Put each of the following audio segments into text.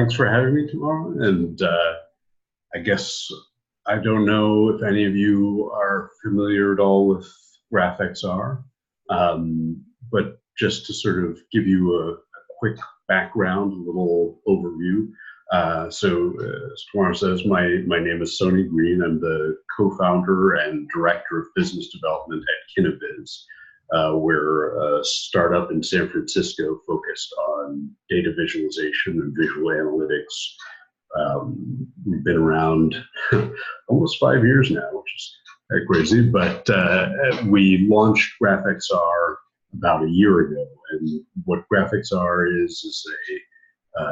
Thanks for having me tomorrow. And I guess I don't know if any of you are familiar at all with GraphXR, but just to sort of give you a quick background, a little overview. As Tamara says, my name is Sony Green. I'm the co-founder and director of business development at Kineviz. We're a startup in San Francisco focused on data visualization and visual analytics. We've been around almost 5 years now, which is quite crazy, but we launched GraphXR about a year ago. And what GraphXR is a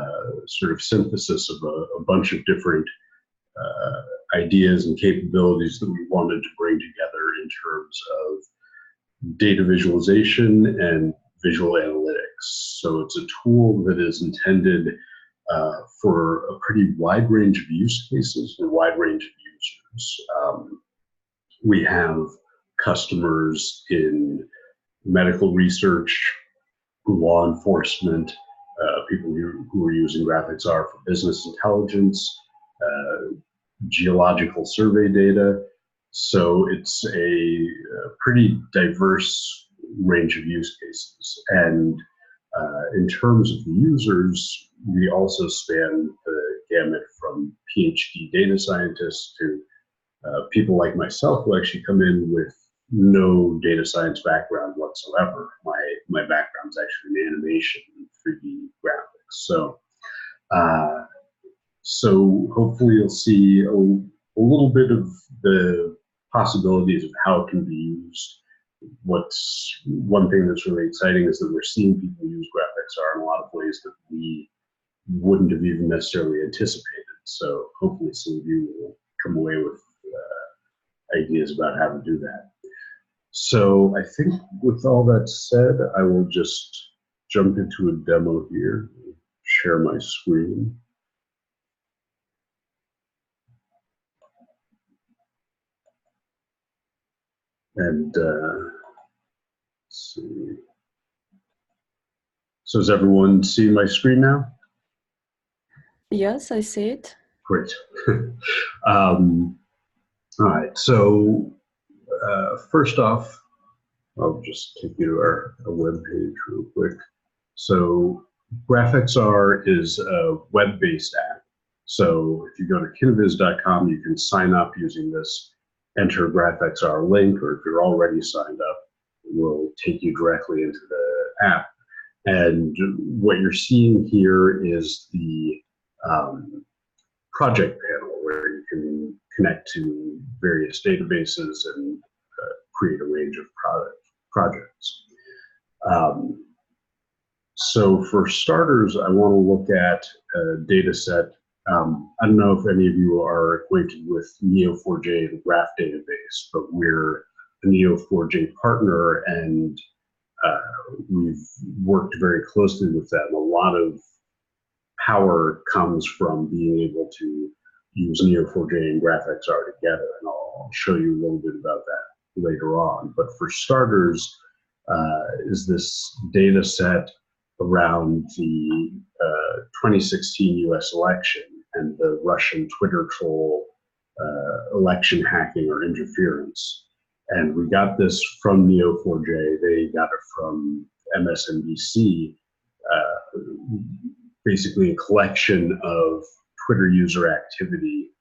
sort of synthesis of a bunch of different ideas and capabilities that we wanted to bring together in terms of data visualization and visual analytics. So it's a tool that is intended for a pretty wide range of use cases and a wide range of users. We have customers in medical research, law enforcement, people who are using GraphXR for business intelligence, geological survey data. So it's a pretty diverse range of use cases. And in terms of the users, we also span the gamut from PhD data scientists to people like myself who actually come in with no data science background whatsoever. My background is actually in animation and 3D graphics. So hopefully you'll see a little bit of the possibilities of how it can be used. What's one thing that's really exciting is that we're seeing people use GraphXR in a lot of ways that we wouldn't have even necessarily anticipated. So hopefully some of you will come away with ideas about how to do that. So I think with all that said, I will just jump into a demo here, share my screen. And let's see. So is everyone seeing my screen now? Yes, I see it. Great. All right. So first off, I'll just take you to our web page real quick. So GraphXR is a web-based app. So if you go to kineviz.com, you can sign up using this enter GraphXR link, or if you're already signed up, it will take you directly into the app. And what you're seeing here is the project panel where you can connect to various databases and create a range of projects. So for starters, I want to look at a data set. I don't know if any of you are acquainted with Neo4j, the graph database, but we're a Neo4j partner, and we've worked very closely with them. A lot of power comes from being able to use Neo4j and GraphXR together, and I'll show you a little bit about that later on. But for starters, is this data set around the 2016 US election and the Russian Twitter troll election hacking or interference. And we got this from Neo4j. They got it from MSNBC, basically a collection of Twitter user activity.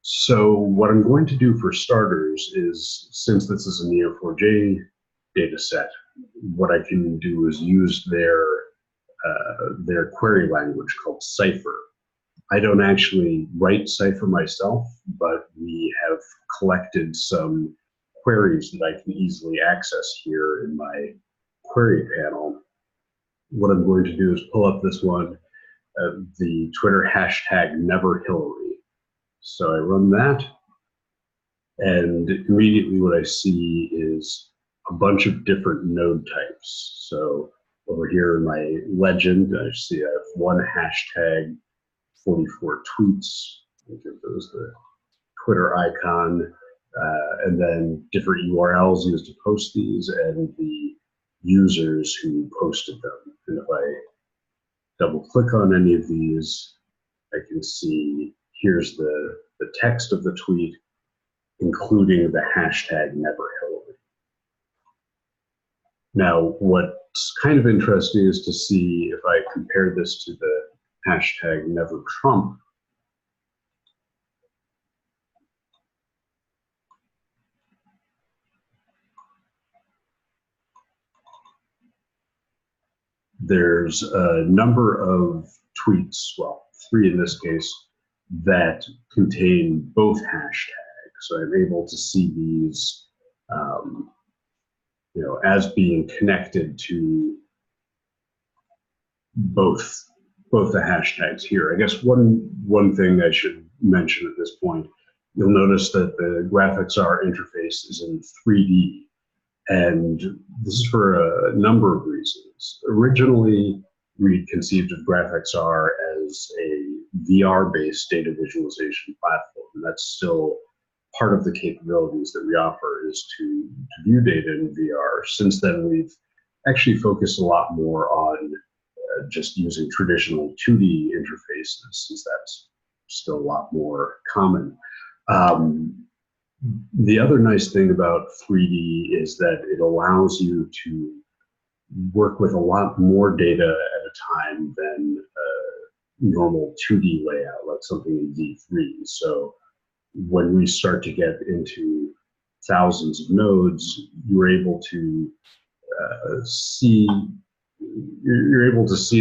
So what I'm going to do for starters is, since this is a Neo4j data set, what I can do is use their query language called Cypher. I don't actually write Cypher myself, but we have collected some queries that I can easily access here in my query panel. What I'm going to do is pull up this one, the Twitter hashtag #NeverHillary. So I run that, and immediately what I see is a bunch of different node types. So over here in my legend, I see I have one hashtag, 44 tweets. I'll give those the Twitter icon, and then different URLs used to post these and the users who posted them. And if I double click on any of these, I can see here's the text of the tweet, including the hashtag #NeverHillary. Now, what's kind of interesting is to see if I compare this to the hashtag #NeverTrump. There's a number of tweets, well, 3 in this case, that contain both hashtags. So I'm able to see these, as being connected to both the hashtags here. I guess one thing I should mention at this point, you'll notice that the GraphXR interface is in 3D. And this is for a number of reasons. Originally, we conceived of GraphXR as a VR-based data visualization platform. And that's still part of the capabilities that we offer, is to view data in VR. Since then, we've actually focused a lot more on just using traditional 2D interfaces, since that's still a lot more common. The other nice thing about 3D is that it allows you to work with a lot more data at a time than a normal 2D layout, like something in D3. So when we start to get into thousands of nodes, you're able to see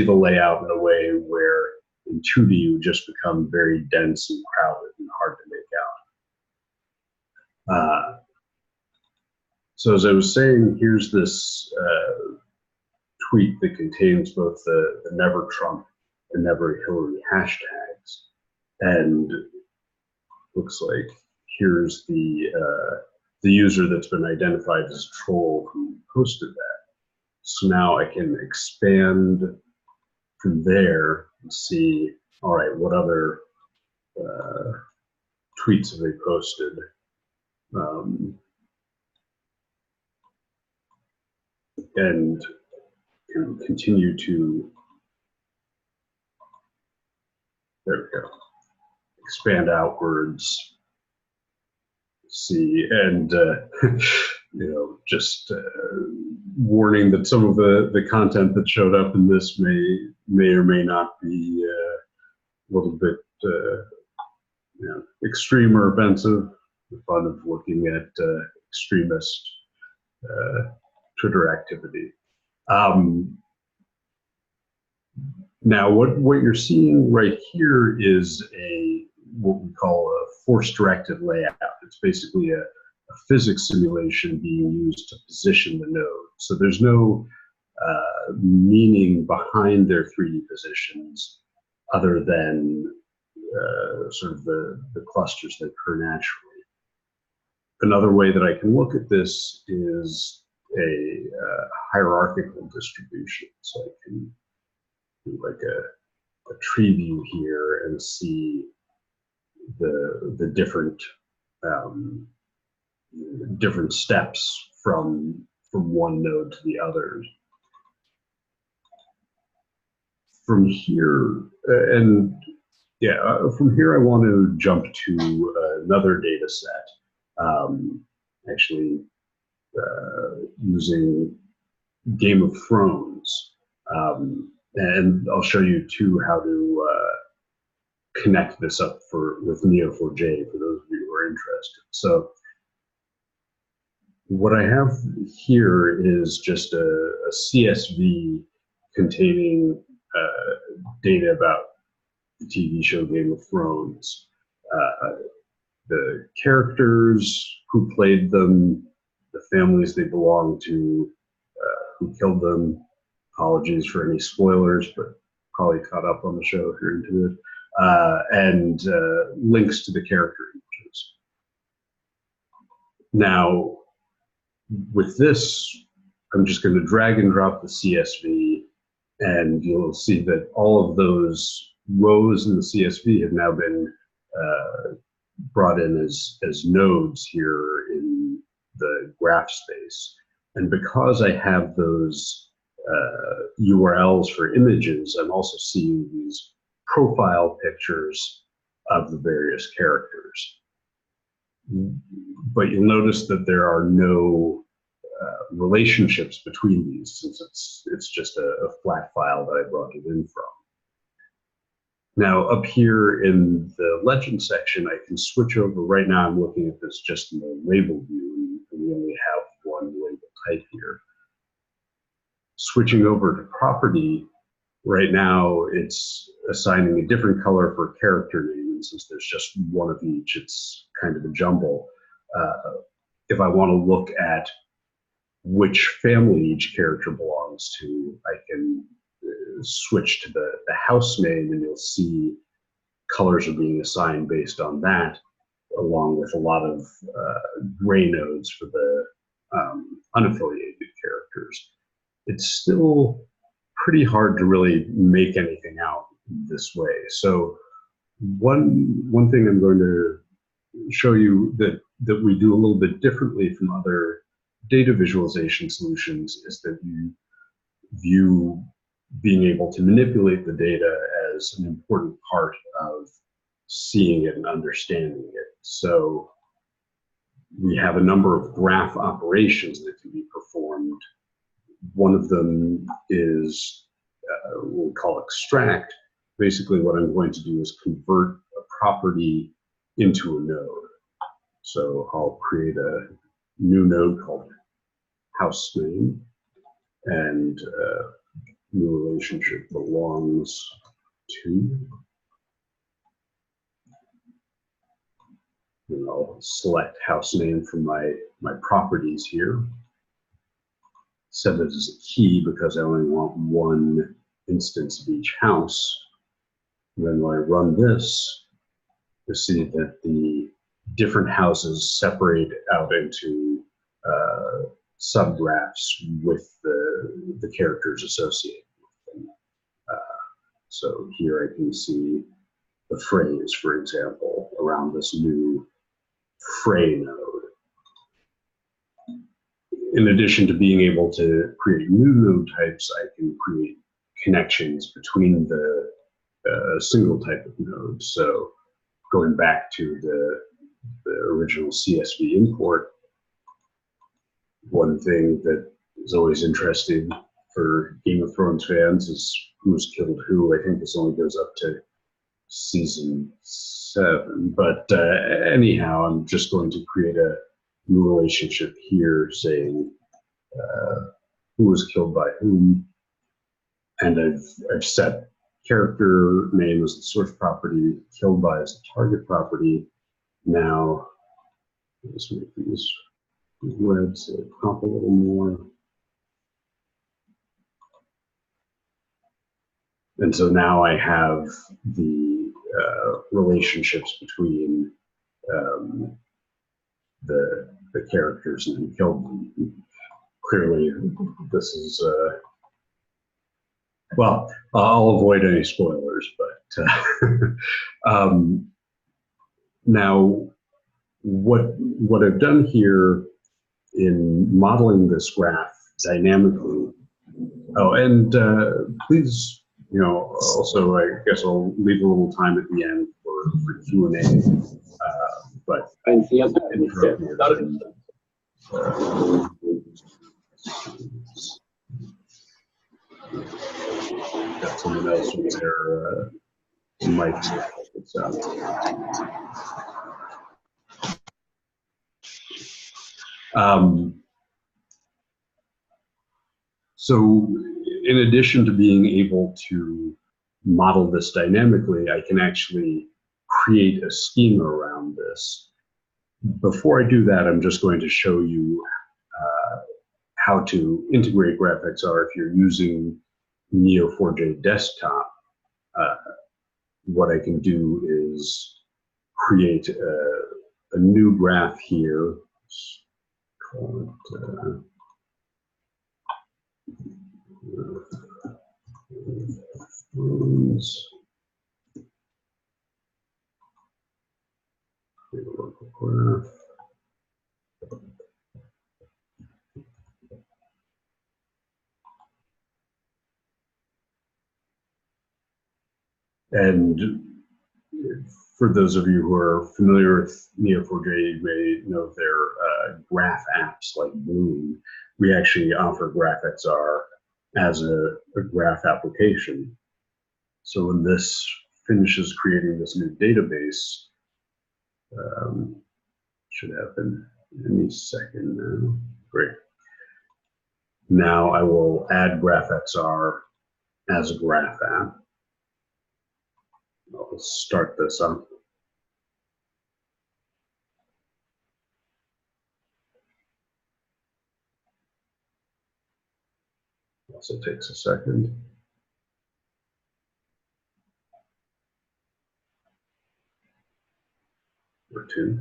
the layout in a way where in 2D would just become very dense and crowded and hard to make out. So as I was saying, here's this tweet that contains both the #NeverTrump and #NeverHillary hashtags, and looks like here's the user that's been identified as a troll who posted that. So now I can expand from there and see, all right, what other tweets have they posted? And can continue to, there we go, expand outwards, see, and just warning that some of the content that showed up in this may or may not be a little bit extreme or offensive. The fun of looking at extremist Twitter activity. Now, what you're seeing right here is what we call a force-directed layout. It's basically a physics simulation being used to position the node. So there's no meaning behind their 3D positions other than sort of the clusters that occur naturally. Another way that I can look at this is a hierarchical distribution. So I can do like a tree view here and see the different different steps from one node to the others. From here, from here I want to jump to another data set. Actually using Game of Thrones. And I'll show you too how to connect this up with Neo4j for those of you who are interested. So what I have here is just a CSV containing data about the TV show Game of Thrones. The characters, who played them, the families they belong to, who killed them. Apologies for any spoilers, but probably caught up on the show if you're into it. And links to the character images. Now, with this, I'm just going to drag and drop the CSV, and you'll see that all of those rows in the CSV have now been brought in as nodes here in the graph space. And because I have those URLs for images, I'm also seeing these profile pictures of the various characters. But you'll notice that there are no relationships between these, since it's just a flat file that I brought it in from. Now, up here in the legend section, I can switch over. Right now, I'm looking at this just in the label view, and we only have one label type here. Switching over to property, right now, it's assigning a different color for character name, and since there's just one of each, it's kind of a jumble. If I want to look at which family each character belongs to, I can switch to the house name, and you'll see colors are being assigned based on that, along with a lot of gray nodes for the unaffiliated characters. It's still pretty hard to really make anything out this way. So one thing I'm going to show you that we do a little bit differently from other data visualization solutions is that you view being able to manipulate the data as an important part of seeing it and understanding it. So we have a number of graph operations that can be performed. One of them is what we call extract. Basically, what I'm going to do is convert a property into a node. So I'll create a new node called house name, and new relationship belongs to. And I'll select house name from my properties here. Set it as a key because I only want one instance of each house. And then when I run this, you'll see that the different houses separate out into subgraphs with the characters associated with them. So here I can see the phrase, for example, around this new fray node. In addition to being able to create new node types, I can create connections between the single type of nodes. So going back to the original CSV import, one thing that is always interesting for Game of Thrones fans is who's killed who. I think this only goes up to season 7, but anyhow, I'm just going to create a new relationship here saying who was killed by whom, and I've set character name as the source property, killed by as the target property. Now let's make these red so they pop a little more. And so now I have the relationships between the characters and who killed them. Clearly, this is well, I'll avoid any spoilers, but now what I've done here in modeling this graph dynamically. Oh, and please, also I guess I'll leave a little time at the end for Q&A. But got someone else with their mics to help us out. So in addition to being able to model this dynamically, I can actually create a schema around this. Before I do that, I'm just going to show you how to integrate GraphXR if you're using Neo4j Desktop. What I can do is create a new graph here. Let's call it, local graph. And for those of you who are familiar with Neo4j, you may know their graph apps like Bloom. We actually offer GraphXR as a graph application. So when this finishes creating this new database, should happen any second now. Great. Now I will add GraphXR as a graph app. I'll start this up. Also takes a second. Or two.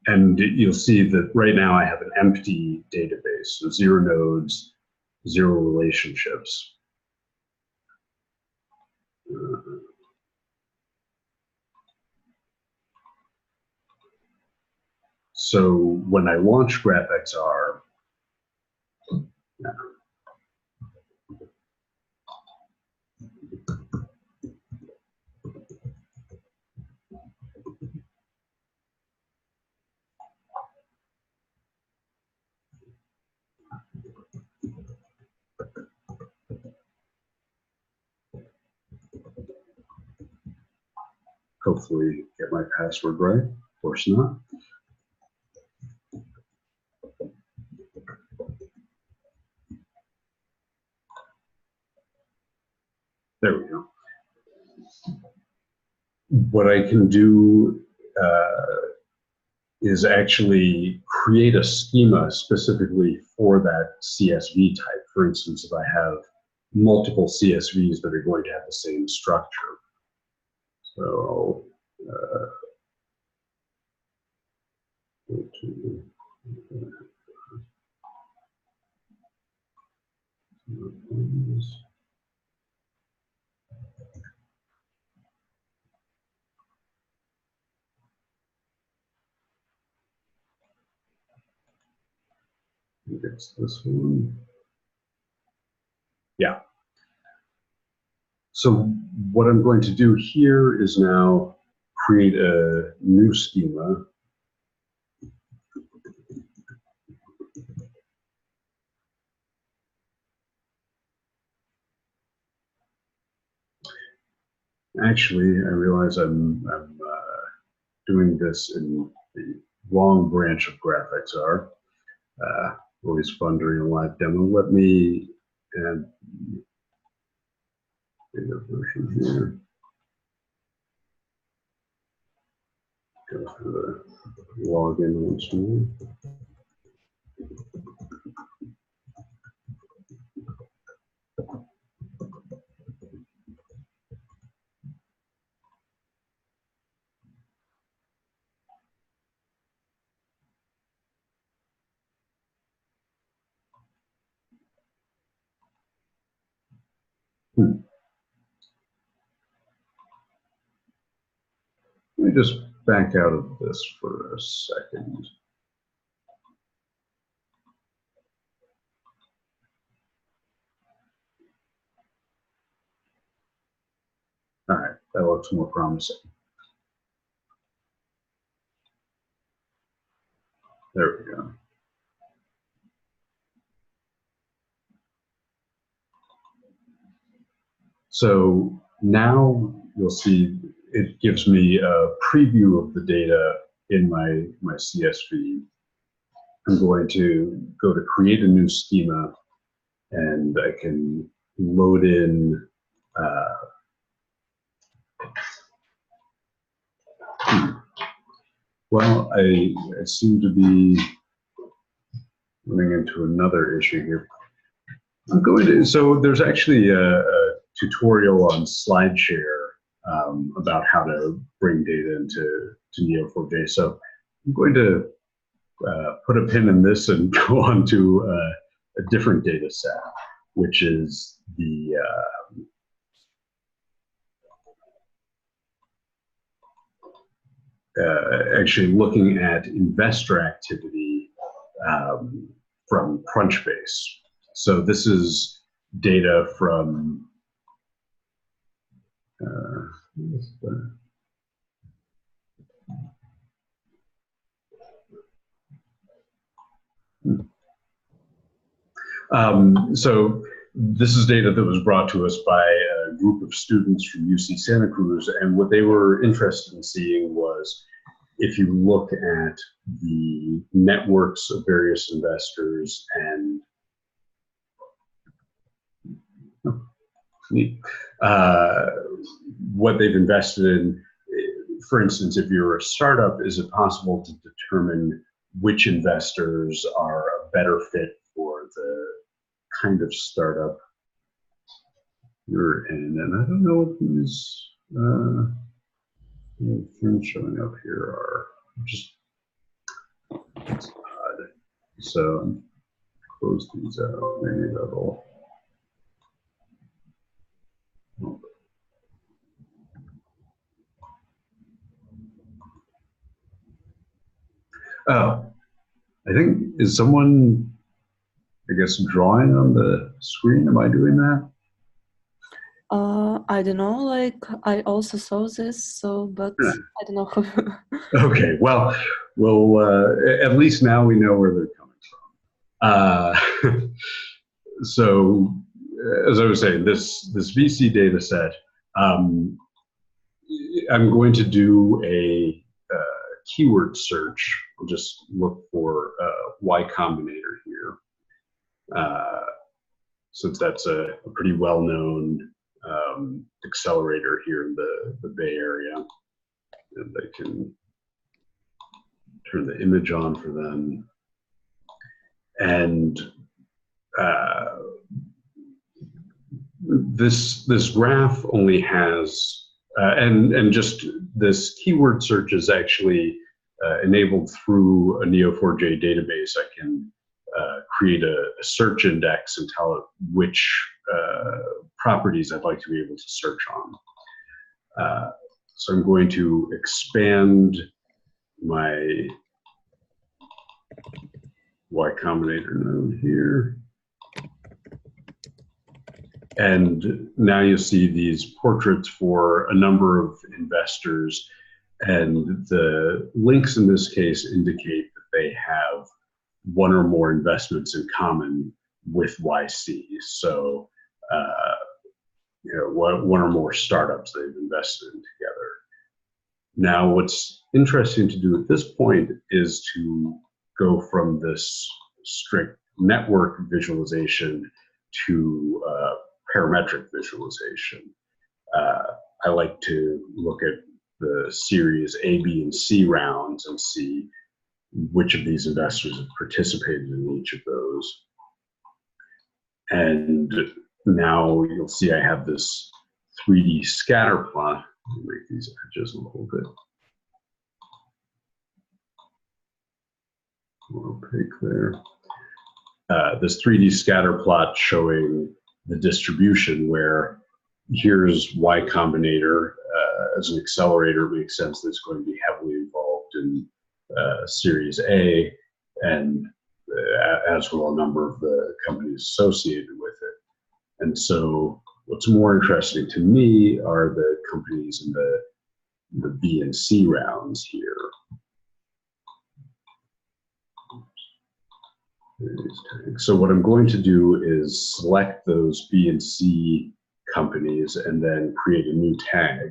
And you'll see that right now I have an empty database, so 0 nodes, 0 relationships. So when I launch GraphXR, hopefully get my password right, of course not. There we go. What I can do is actually create a schema specifically for that CSV type. For instance, if I have multiple CSVs that are going to have the same structure. So go to it's this one. Yeah. So what I'm going to do here is now create a new schema. Actually, I realize I'm doing this in the wrong branch of GraphXR. Always fun during a live demo. Let me add a version here. Go through the login once more. Let me just back out of this for a second. All right, that looks more promising. There we go. So now you'll see it gives me a preview of the data in my CSV. I'm going to go to create a new schema, and I can load in well, I seem to be running into another issue here. I'm going to, so there's actually a tutorial on SlideShare about how to bring data into Neo4j. So I'm going to put a pin in this and go on to a different data set, which is the actually looking at investor activity from Crunchbase. So this is data from So this is data that was brought to us by a group of students from UC Santa Cruz, and what they were interested in seeing was if you look at the networks of various investors and what they've invested in. For instance, if you're a startup, is it possible to determine which investors are a better fit for the kind of startup you're in? And I don't know what these things showing up here are. Just it's odd. So close these out. Maybe that'll. Oh, I think, is someone, I guess, drawing on the screen? Am I doing that? I don't know, like, I also saw this, so, but I don't know who. Okay, well, at least now we know where they're coming from. So, as I was saying, this VC data set, I'm going to do a keyword search. I'll just look for Y Combinator here, since that's a pretty well-known accelerator here in the Bay Area. And I can turn the image on for them. And this graph only has, and just this keyword search is actually enabled through a Neo4j database. I can create a search index and tell it which properties I'd like to be able to search on. So I'm going to expand my Y Combinator node here. And now you'll see these portraits for a number of investors. And the links in this case indicate that they have one or more investments in common with YC. So, you know, one or more startups they've invested in together. Now, what's interesting to do at this point is to go from this strict network visualization to parametric visualization. I like to look at the series A, B, and C rounds and see which of these investors have participated in each of those. And now you'll see I have this 3D scatter plot. Let me make these edges a little bit more opaque there. This 3D scatter plot showing the distribution, where here's Y Combinator as an accelerator. It makes sense that it's going to be heavily involved in Series A, and as will a number of the companies associated with it. And so what's more interesting to me are the companies in the B and C rounds here. So what I'm going to do is select those B and C companies and then create a new tag.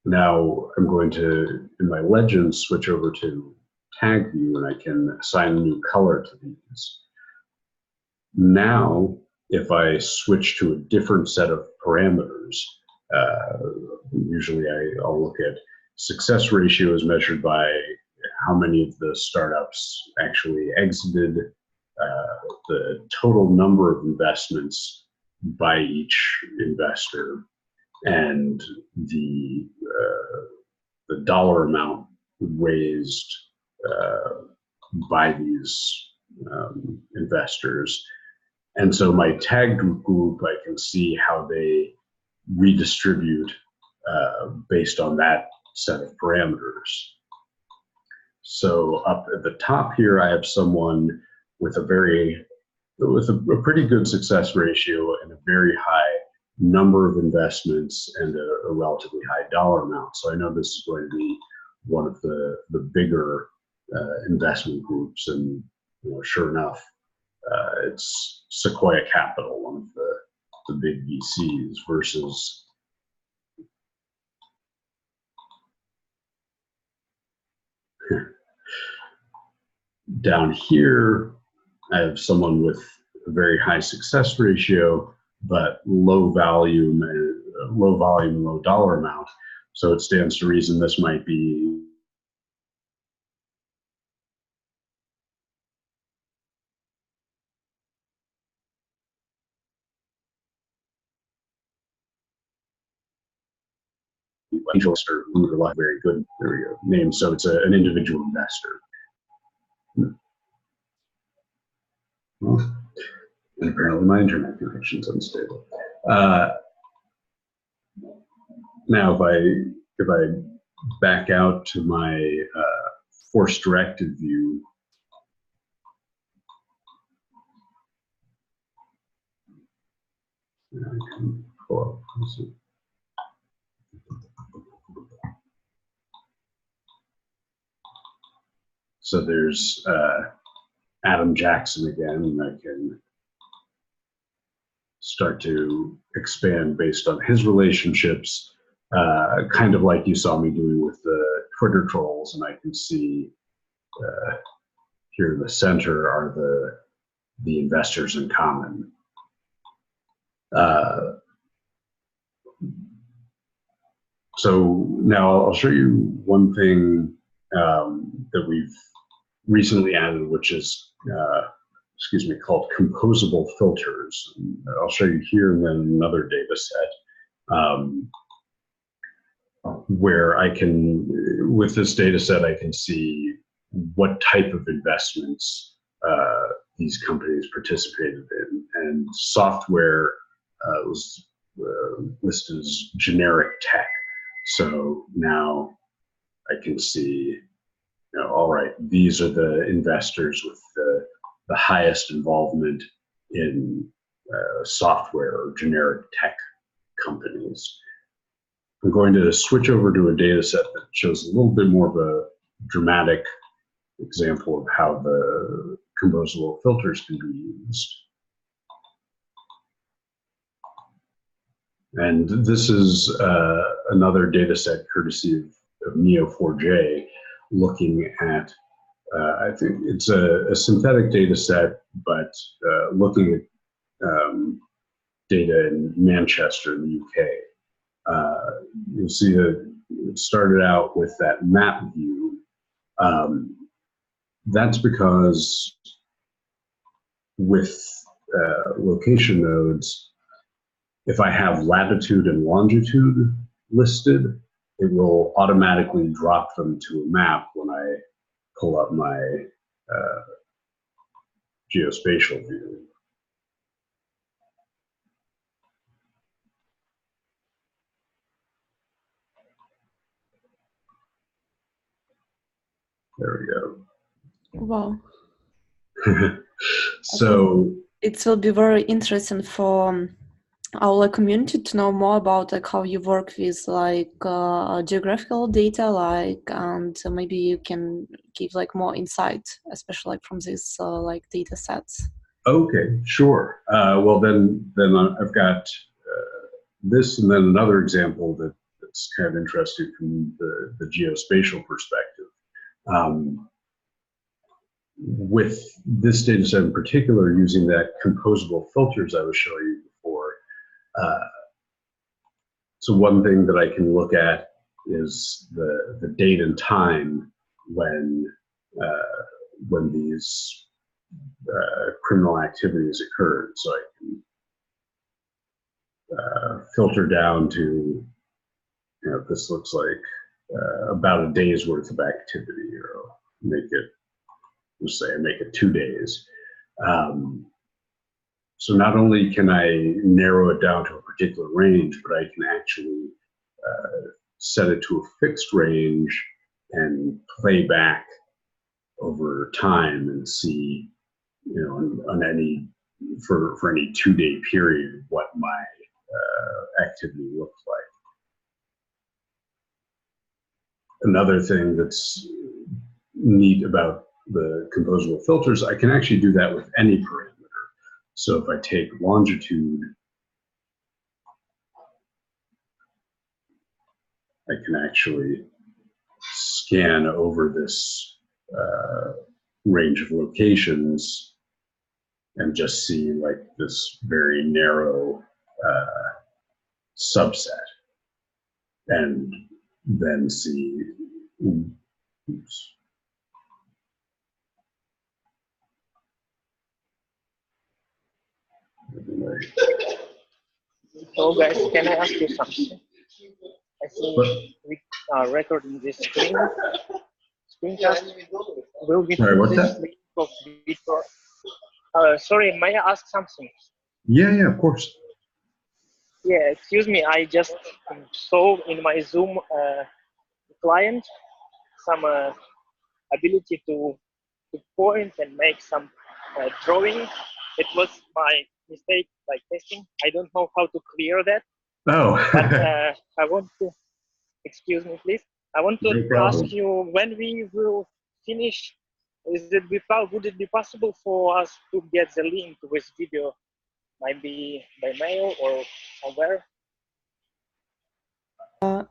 Now I'm going to, in my legend, switch over to tag view, and I can assign a new color to these. Now, if I switch to a different set of parameters, usually I'll look at success ratio as measured by how many of the startups actually exited, the total number of investments by each investor, and the dollar amount raised by these investors. And so my tag group, I can see how they redistribute based on that set of parameters. So up at the top here, I have someone with a very with a pretty good success ratio and a very high number of investments and a relatively high dollar amount. So I know this is going to be one of the bigger investment groups, and sure enough, it's Sequoia Capital, one of the big VCs, versus down here, I have someone with a very high success ratio, but low volume, low dollar amount. So it stands to reason this might be angel investor, very good name. So it's an individual investor. Well, and apparently my internet connection is unstable. Now, if I back out to my force-directed view, I can pull up. So there's Adam Jackson again, and I can start to expand based on his relationships, kind of like you saw me doing with the Twitter trolls. And I can see here in the center are the investors in common. So now I'll show you one thing that we've recently added, which is called composable filters. And I'll show you here and then another data set where I can, with this data set, I can see what type of investments these companies participated in. And software was listed as generic tech. So now I can see, all right, these are the investors with the highest involvement in software or generic tech companies. I'm going to switch over to a data set that shows a little bit more of a dramatic example of how the composable filters can be used. And this is another data set courtesy of Neo4j, looking at, I think it's a synthetic data set, but looking at data in Manchester in the UK. You'll see that it started out with that map view. That's because with location nodes, if I have latitude and longitude listed, it will automatically drop them to a map when I pull up my geospatial view. There we go. Wow. So it will be very interesting for our community to know more about how you work with geographical data, and maybe you can give more insight, especially from these data sets. Okay, sure. Well, then I've got this, and then another example that's kind of interesting from the geospatial perspective. With this data set in particular, using that composable filters I was showing you before. So one thing that I can look at is the date and time when these criminal activities occurred. So I can filter down to, this looks like about a day's worth of activity, or I'll make it, let's say I make it 2 days. So not only can I narrow it down to a particular range, but I can actually set it to a fixed range and play back over time and see, on any for any 2-day period what my activity looks like. Another thing that's neat about the composable filters, I can actually do that with any parameter. So if I take longitude, I can actually scan over this range of locations and just see like this very narrow subset, and then see, oops. So guys, can I ask you something? I see we are recording this screencast. Will we Sorry, what's this that? link of video? Sorry, may I ask something? Yeah, of course. Yeah, excuse me. I just saw in my Zoom client some ability to point and make some drawing. It was my mistake, like testing. I don't know how to clear that. Oh. But I want to, excuse me, please. I want to ask you when we will finish. Would it be possible for us to get the link with video, maybe by mail or somewhere?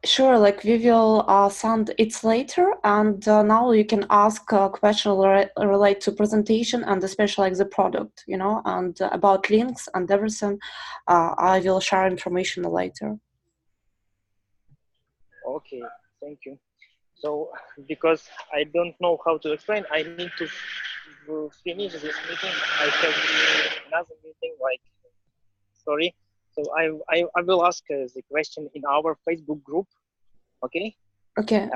Sure, like we will send it later, and now you can ask a question related to presentation and especially like the product, you know, and about links and everything. I will share information later. Okay, thank you. So, because I don't know how to explain, I need to finish this meeting. I have another meeting, like, sorry. So I will ask the question in our Facebook group. Okay. Okay.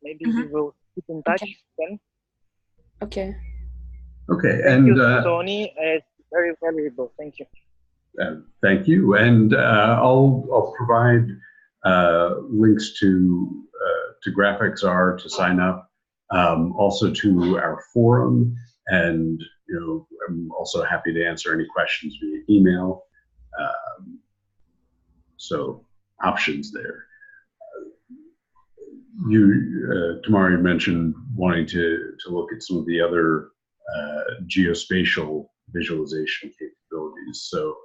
Maybe we will keep in touch then. Okay. Okay. Thank you, Sony. It's very valuable. Thank you. Thank you. And I'll provide links to GraphXR to sign up, also to our forum, and I'm also happy to answer any questions via email. So options there. Tamari mentioned wanting to look at some of the other geospatial visualization capabilities. So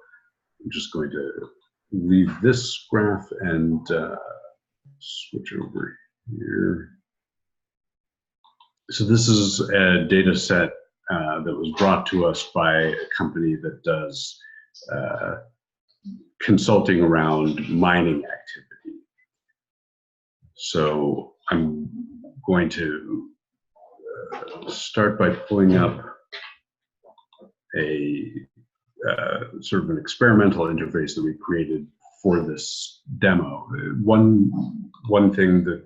I'm just going to leave this graph and switch over here. So this is a data set that was brought to us by a company that does consulting around mining activity. So I'm going to start by pulling up a sort of an experimental interface that we created for this demo. One thing that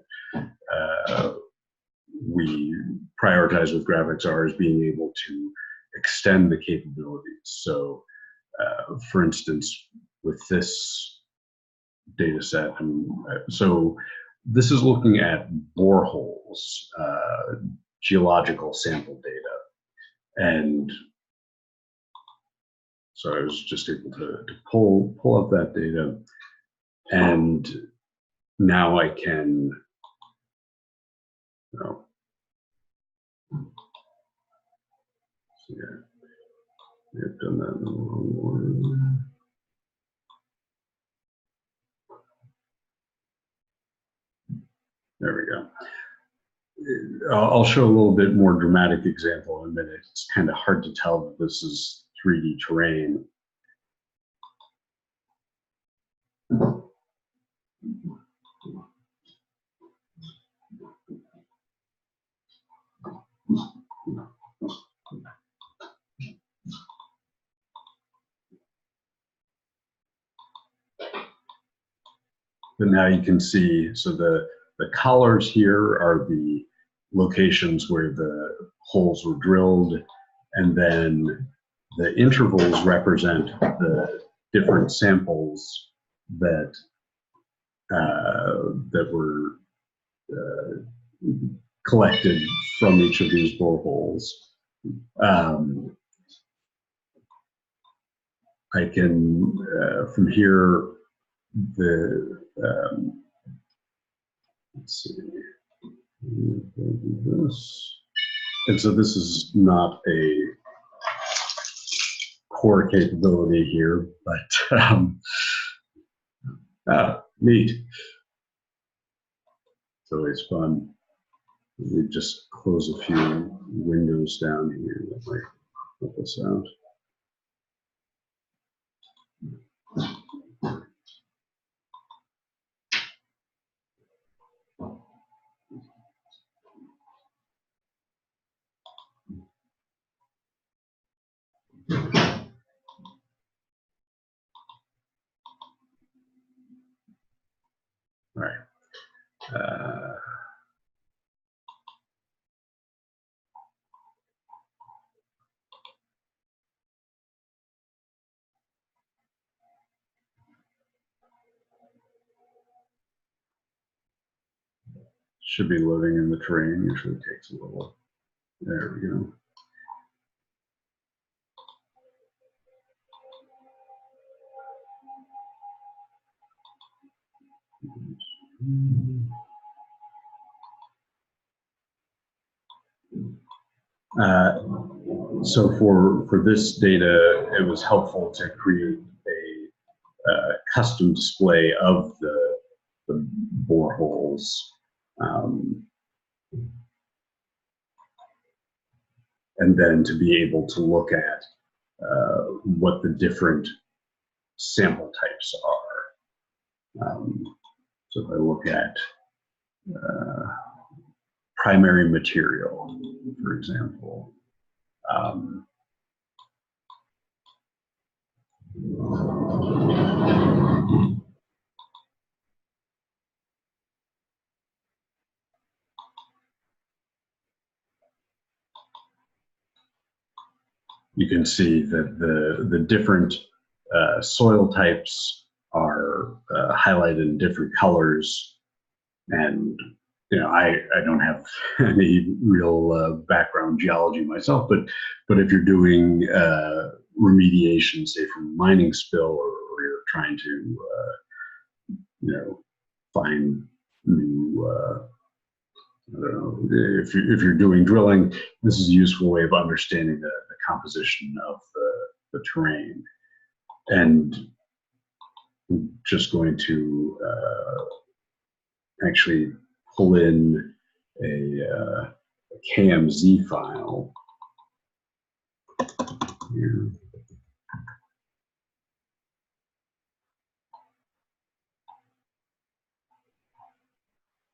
we prioritize with GraphXR is being able to extend the capabilities. So, for instance, with this data set, so this is looking at boreholes, geological sample data, and so I was just able to pull up that data, and now I can, I've done that in the wrong order. There we go. I'll show a little bit more dramatic example in a minute. It's kind of hard to tell that this is 3D terrain. But now you can see, so the collars here are the locations where the holes were drilled, and then the intervals represent the different samples that that were collected from each of these boreholes. I can, from here, let's see, this. And so this is not a core capability here, but neat. It's always fun. We just close a few windows down here that might help us out. All right. Should be loading in the terrain. Usually takes a little. There we go. So for this data, it was helpful to create a custom display of the boreholes. And then to be able to look at what the different sample types are. So if I look at primary material, for example, you can see that the different soil types are highlighted in different colors. And I don't have any real background geology myself, but if you're doing remediation, say from a mining spill, or you're trying to find new I don't know, if you're doing drilling, this is a useful way of understanding the composition of the terrain. And I'm just going to actually pull in a KMZ file here.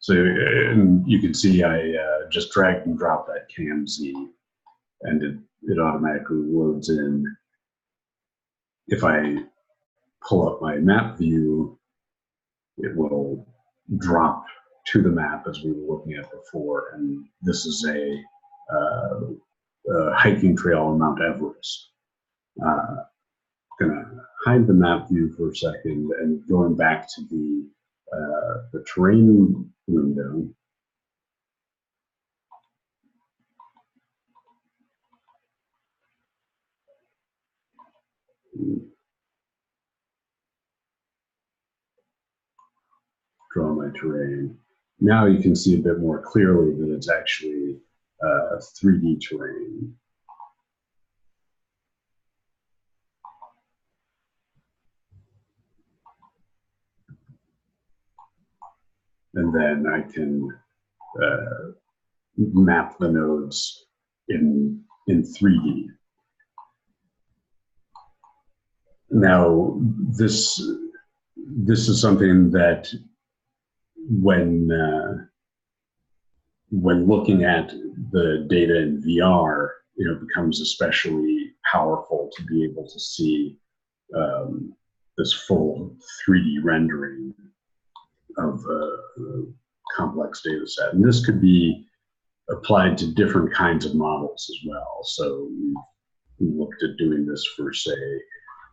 So and you can see I just dragged and dropped that KMZ, and it automatically loads in. If I pull up my map view, it will drop to the map as we were looking at before. And this is a hiking trail on Mount Everest. I'm gonna hide the map view for a second, and going back to the terrain window. Draw my terrain. Now you can see a bit more clearly that it's actually 3D terrain. And then I can map the nodes in 3D. Now, this is something that when looking at the data in VR, it becomes especially powerful to be able to see this full 3D rendering of a complex data set. And this could be applied to different kinds of models as well. So we looked at doing this for, say,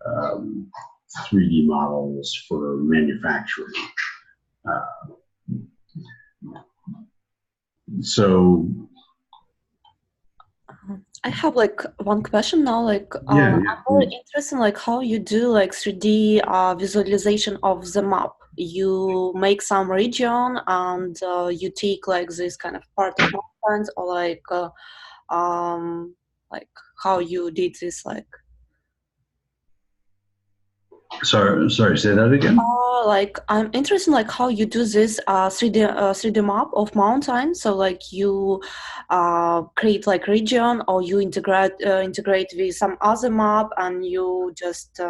3D models for manufacturing. I have like one question now. Like, Yeah, I'm yeah, very please. interested in like how you do like 3D visualization of the map. You make some region and you take like this kind of part of mountains, or um, like how you did this, like. Sorry, say that again. Like I'm interested in like how you do this 3D map of mountain. So like you create like region, or you integrate with some other map, and you just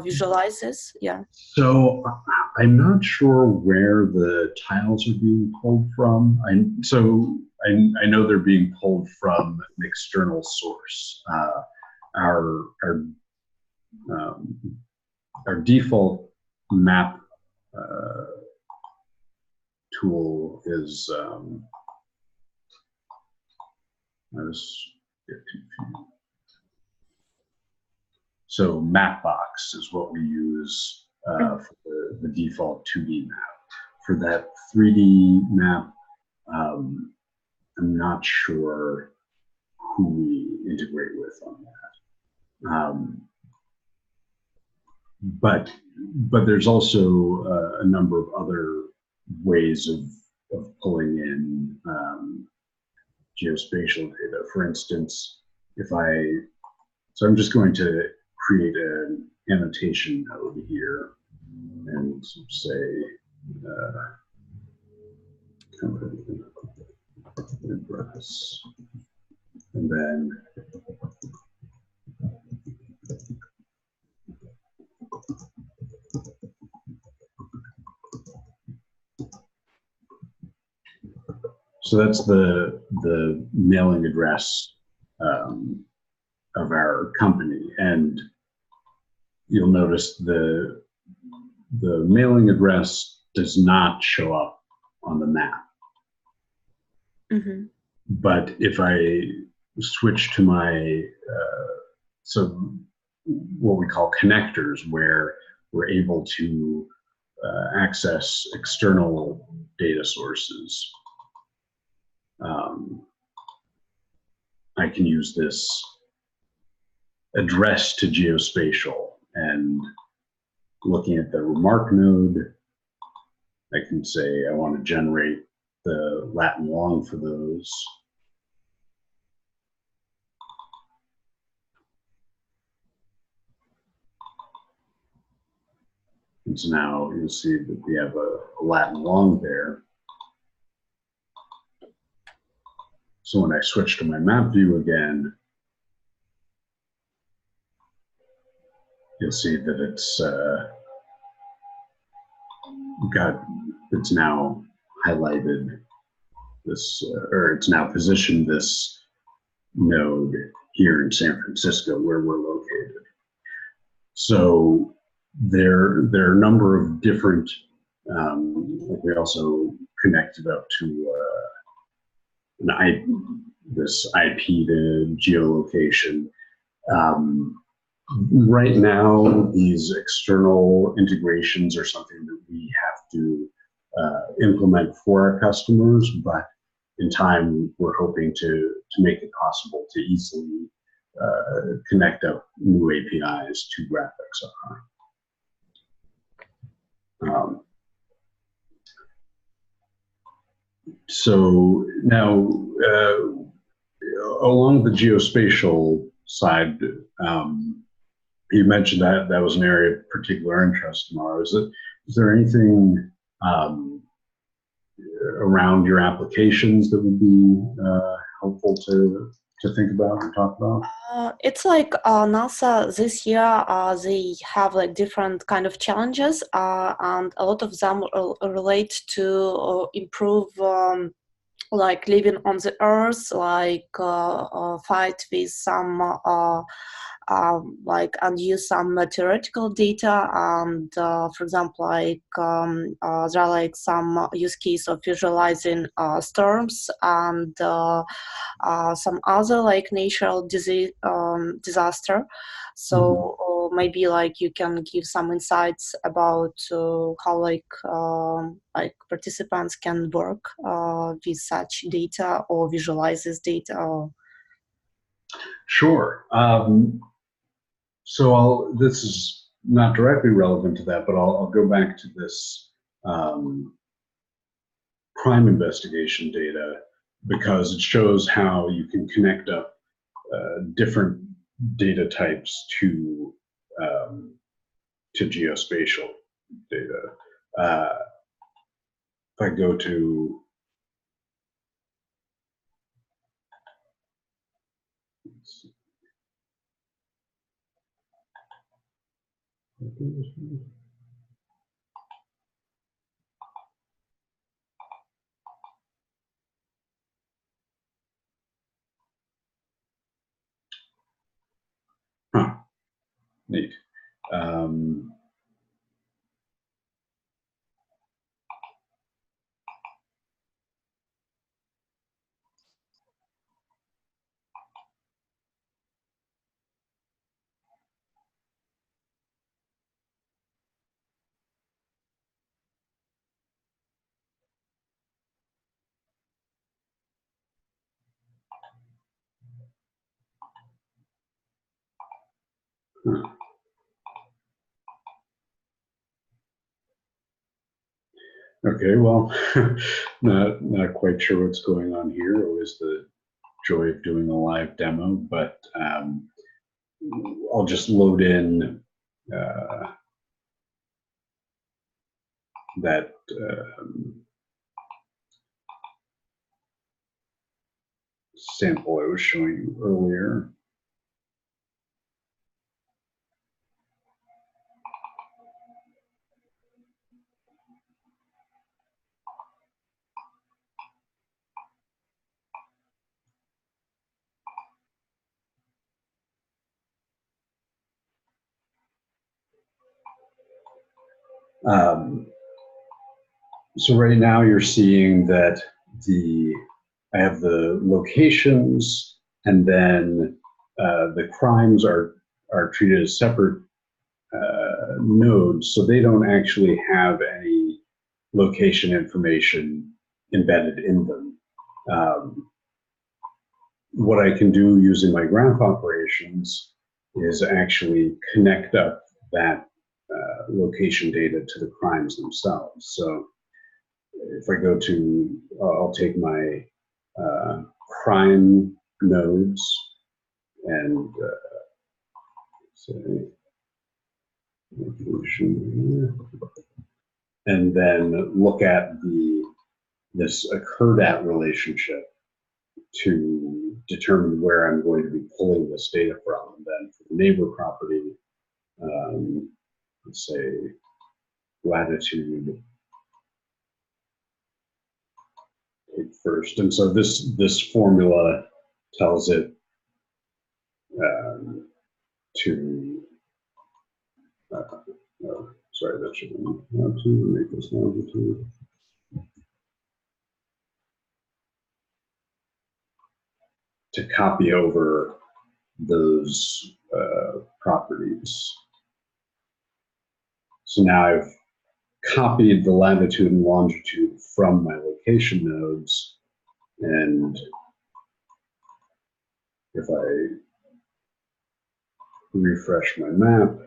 visualize this. Yeah. So I'm not sure where the tiles are being pulled from. I know they're being pulled from an external source. Our um, our default map uh, tool is I was get confused. So Mapbox is what we use for the default 2D map. For that 3D map, I'm not sure who we integrate with on that. But there's also a number of other ways of pulling in geospatial data. For instance, so I'm just going to create an annotation node here and say company address, and then so that's the mailing address of our company, and you'll notice the mailing address does not show up on the map. Mm-hmm. But if I switch to my so what we call connectors, where we're able to access external data sources, I can use this address to geospatial, and looking at the remark node, I can say I want to generate the Latin long for those. And so now you'll see that we have a Latin long there. So when I switch to my map view again, you'll see that it's now highlighted this, or it's now positioned this node here in San Francisco where we're located. So there are a number of different, we also connected up to this IP to geolocation. Right now, these external integrations are something that we have to implement for our customers, but in time, we're hoping to make it possible to easily connect up new APIs to GraphXR. So now, along the geospatial side, you mentioned that that was an area of particular interest, Mara. Is there anything around your applications that would be helpful to think about or talk about? It's like NASA this year, they have like different kind of challenges, and a lot of them relate to improve like living on the earth, like fight with some like and use some theoretical data, and for example, like there are like some use case of visualizing storms and some other like natural disease disaster. So maybe like you can give some insights about how like participants can work with such data or visualize this data. Sure. So this is not directly relevant to that, but I'll go back to this crime investigation data because it shows how you can connect up different data types to geospatial data. If I go to neat. Okay, well, not quite sure what's going on here. Always the joy of doing a live demo, but I'll just load in that sample I was showing you earlier. So right now you're seeing that I have the locations, and then the crimes are treated as separate nodes, so they don't actually have any location information embedded in them. What I can do using my graph operations is actually connect up that location data to the crimes themselves. So if I go to, I'll take my crime nodes and say location, and then look at this occurred at relationship to determine where I'm going to be pulling this data from. And then for the neighbor property, let's say latitude first. And so this formula tells it to, sorry, that should be how to make this longitude. To copy over those properties. So now I've copied the latitude and longitude from my location nodes, and if I refresh my map,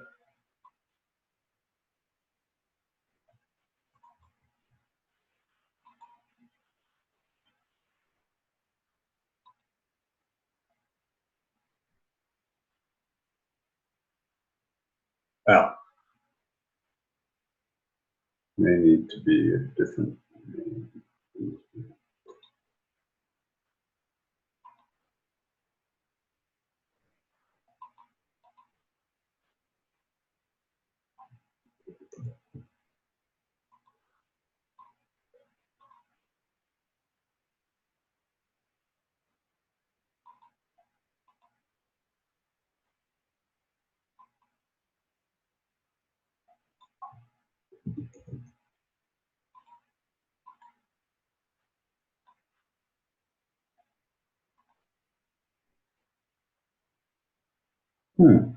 may need to be a different. I'm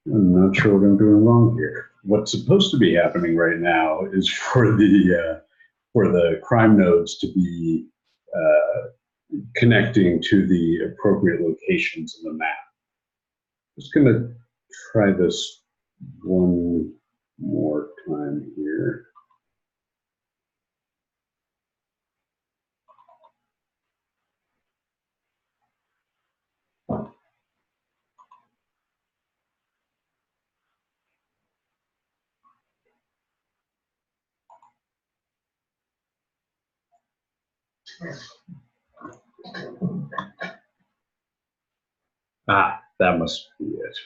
not sure what I'm doing wrong here. What's supposed to be happening right now is for the crime nodes to be connecting to the appropriate locations in the map. Just going to try this one more time here. Ah, that must be it.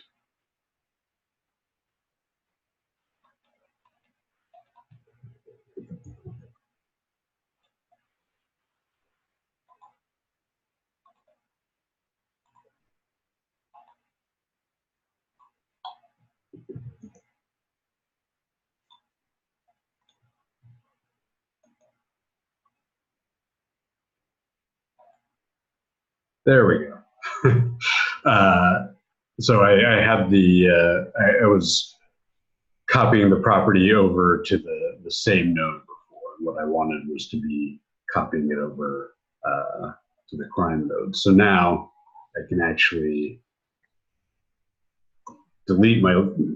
There we go. So I had I was copying the property over to the same node before. What I wanted was to be copying it over to the crime node. So now I can actually delete my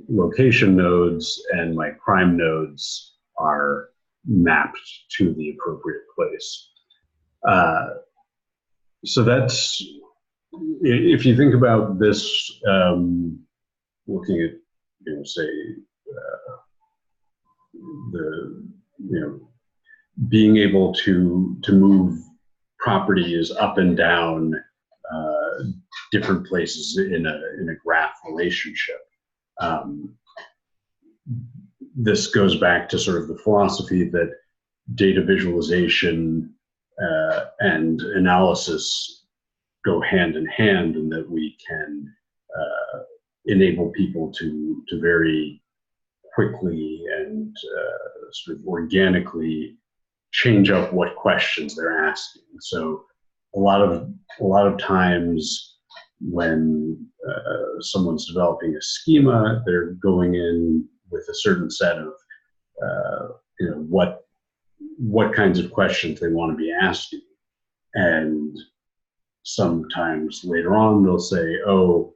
location nodes, and my crime nodes are mapped to the appropriate place. So that's, if you think about this, looking at, say, being able to move properties up and down different places in a graph relationship. This goes back to sort of the philosophy that data visualization and analysis go hand in hand, and that we can enable people to very quickly and sort of organically change up what questions they're asking. So a lot of times when someone's developing a schema, they're going in with a certain set of what kinds of questions they want to be asking, and sometimes later on they'll say, oh,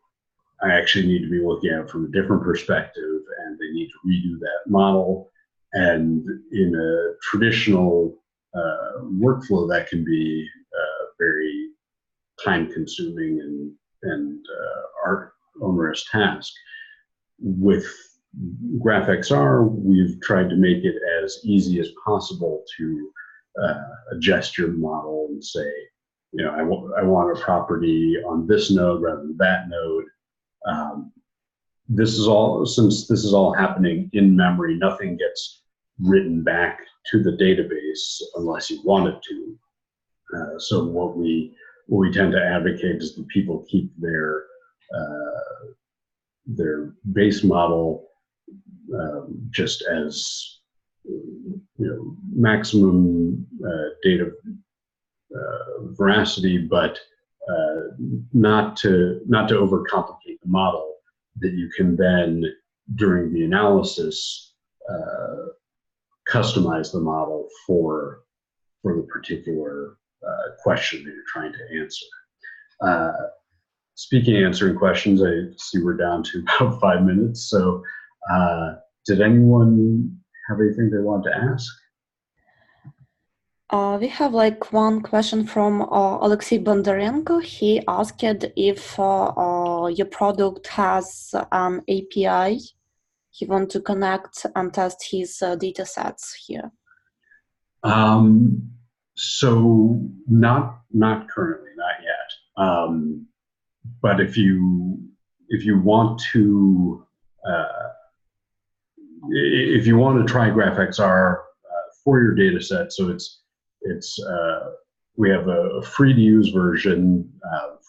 I actually need to be looking at it from a different perspective, and they need to redo that model. And in a traditional workflow, that can be very time-consuming and onerous task. With GraphXR, we've tried to make it as easy as possible to adjust your model and say, I want a property on this node rather than that node. Since this is all happening in memory, nothing gets written back to the database unless you want it to. So what we tend to advocate is that people keep their base model just as maximum data veracity, but not to overcomplicate the model, that you can then, during the analysis, customize the model for the particular question that you're trying to answer. Speaking of answering questions, I see we're down to about 5 minutes. So did anyone have anything they want to ask? We have one question from Alexei Bondarenko. He asked if your product has an API. He wants to connect and test his data sets here. So not currently, not yet. But if you want to try GraphXR for your data set, so we have a free to use version,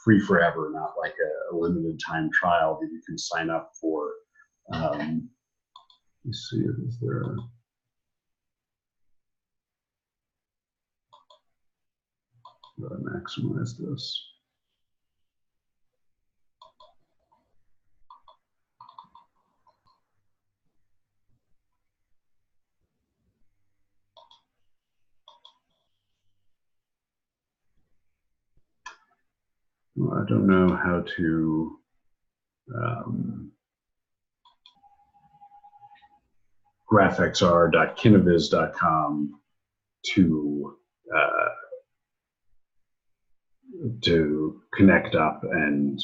free forever, not like a limited time trial that you can sign up for. Let's see, is there a maximize this? Well, I don't know how to graphxr.kineviz.com to connect up, and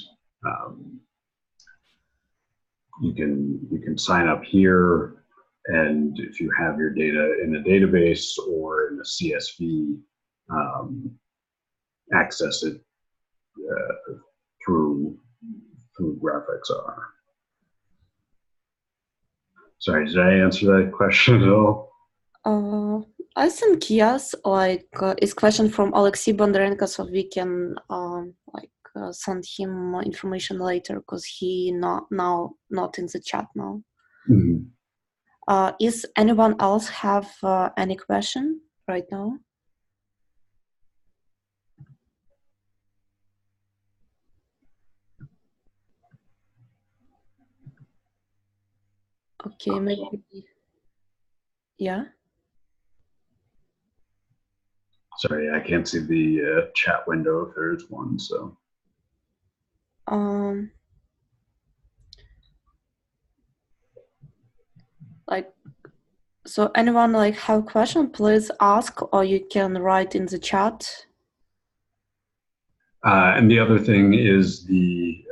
you can sign up here, and if you have your data in a database or in a CSV, access it through GraphXR. Sorry, did I answer that question at all? I think yes. Like it's question from Alexei Bondarenko, so we can send him more information later because he not in the chat now. Mm-hmm. Is anyone else have any question right now? Okay, maybe. Yeah. Sorry, I can't see the chat window if there is one. So. So anyone have a question, please ask, or you can write in the chat. And the other thing is the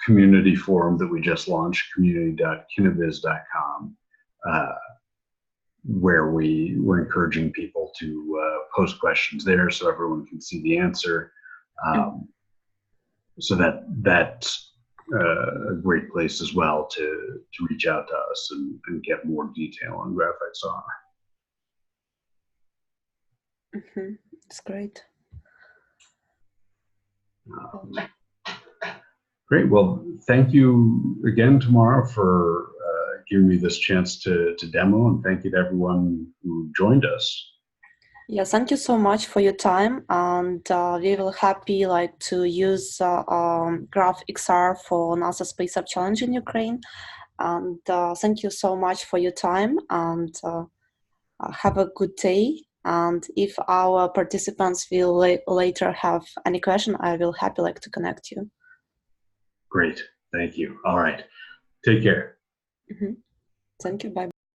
community forum that we just launched, community.kineviz.com, where we're encouraging people to post questions there so everyone can see the answer. So that's a great place as well to reach out to us and get more detail on GraphXR. That's great. Great. Well, thank you again, Tamara, for giving me this chance to demo, and thank you to everyone who joined us. Yeah, thank you so much for your time, and we will happy to use GraphXR for NASA Space Up Challenge in Ukraine. And thank you so much for your time, and have a good day. And if our participants will later have any question, I will happy to connect you. Great. Thank you. All right. Take care. Thank you. Bye.